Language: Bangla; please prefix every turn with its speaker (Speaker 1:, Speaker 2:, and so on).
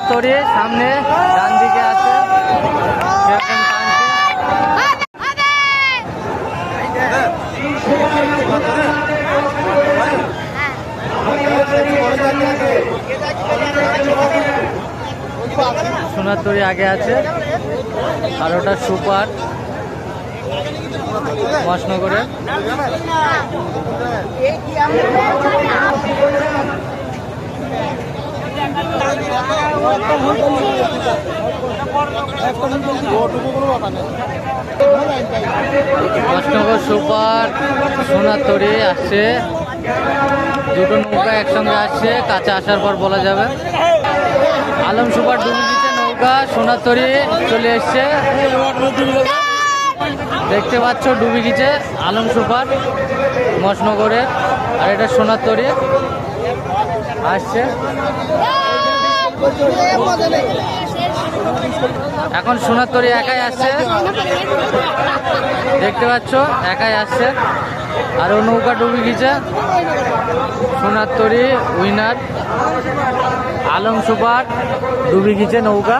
Speaker 1: তরি সামনে ডান দিকে আছে সোনার তরি আগে আছে আর ওটা সুপার মহাশনগরে। মহাশনগর সুপার সোনার তরি আসছে, দুটো নৌকা একসঙ্গে আসছে, কাছে আসার পর বলা যাবে। আলম সুপার ডুবে দিচ্ছে নৌকা, সোনার তরি চলে এসছে, দেখতে পাচ্ছ ডুবে গেছে আলম সুপার মহাশনগরে। আর এটা সোনার তরি আসছে, এখন সোনার তরি একাই আসছে, দেখতে পাচ্ছ একাই আসছে। আর ও নৌকা ডুবে গেছে, সোনার তরি উইনার, আলম সুপার ডুবে গেছে নৌকা।